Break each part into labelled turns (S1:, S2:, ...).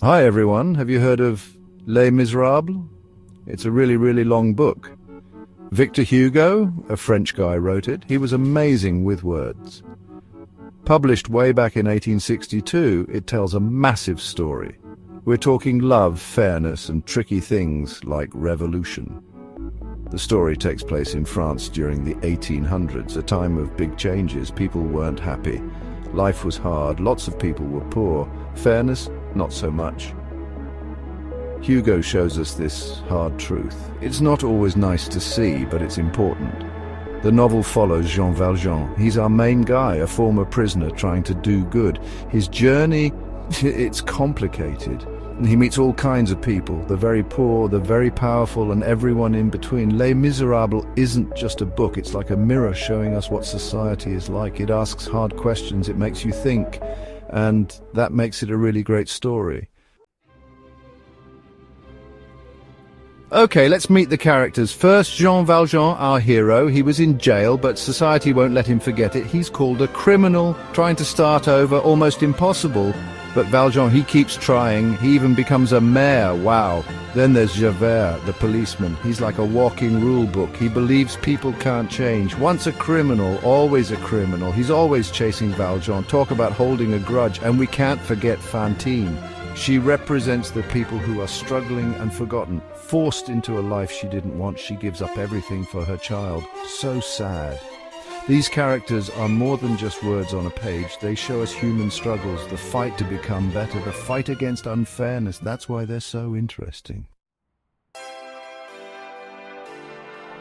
S1: Hi everyone, have you heard of Les Misérables? It's a really long book. Victor Hugo, a French guy, wrote it. He was amazing with words. Published way back in 1862, it tells a massive story. We're talking love, fairness, and tricky things like revolution. The story takes place in France during the 1800s, a time of big changes. People weren't happy. Life was hard, lots of people were poor. Fairness, not so much. Hugo shows us this hard truth. It's not always nice to see, but it's important. The novel follows Jean Valjean. He's our main guy, a former prisoner trying to do good. His journey, it's complicated. He meets all kinds of people, the very poor, the very powerful, and everyone in between. Les Misérables isn't just a book, it's like a mirror showing us what society is like. It asks hard questions, it makes you think, and that makes it a really great story. Okay, let's meet the characters. First, Jean Valjean, our hero. He was in jail, but society won't let him forget it. He's called a criminal, trying to start over, almost impossible. But Valjean, he keeps trying. He even becomes a mayor. Wow. Then there's Javert, the policeman. He's like a walking rule book. He believes people can't change. Once a criminal, always a criminal. He's always chasing Valjean. Talk about holding a grudge. And we can't forget Fantine. She represents the people who are struggling and forgotten, forced into a life she didn't want. She gives up everything for her child. So sad. These characters are more than just words on a page. They show us human struggles, the fight to become better, the fight against unfairness. That's why they're so interesting.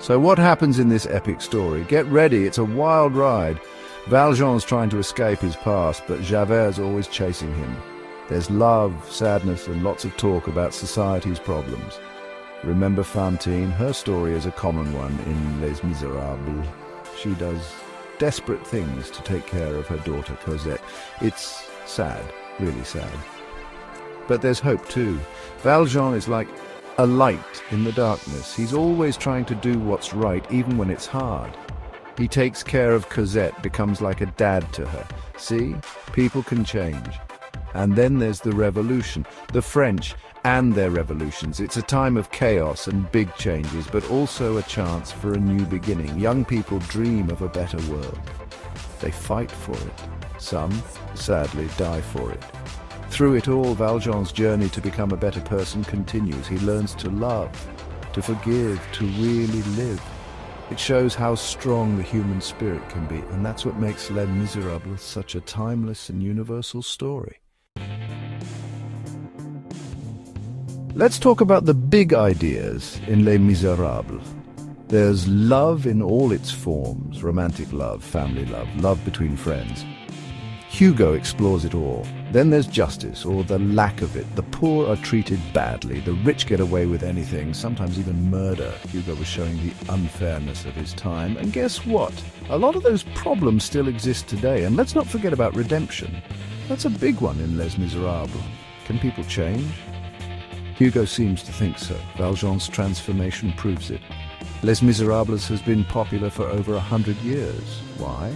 S1: So what happens in this epic story? Get ready, it's a wild ride. Valjean's trying to escape his past, but Javert's always chasing him. There's love, sadness, and lots of talk about society's problems. Remember Fantine? Her story is a common one in Les Misérables. She does desperate things to take care of her daughter Cosette. It's sad, really sad. But there's hope too. Valjean is like a light in the darkness. He's always trying to do what's right, even when it's hard. He takes care of Cosette, becomes like a dad to her. See? People can change. And then there's the revolution, the French and their revolutions. It's a time of chaos and big changes, but also a chance for a new beginning. Young people dream of a better world. They fight for it. Some, sadly, die for it. Through it all, Valjean's journey to become a better person continues. He learns to love, to forgive, to really live. It shows how strong the human spirit can be, and that's what makes Les Misérables such a timeless and universal story. Let's talk about the big ideas in Les Misérables. There's love in all its forms, romantic love, family love, love between friends. Hugo explores it all. Then there's justice, or the lack of it. The poor are treated badly, the rich get away with anything, sometimes even murder. Hugo was showing the unfairness of his time. And guess what? A lot of those problems still exist today. And let's not forget about redemption. That's a big one in Les Misérables. Can people change? Hugo seems to think so. Valjean's transformation proves it. Les Misérables has been popular for over 100 years. Why?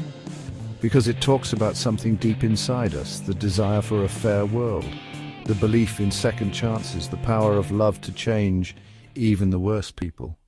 S1: Because it talks about something deep inside us, the desire for a fair world, the belief in second chances, the power of love to change even the worst people.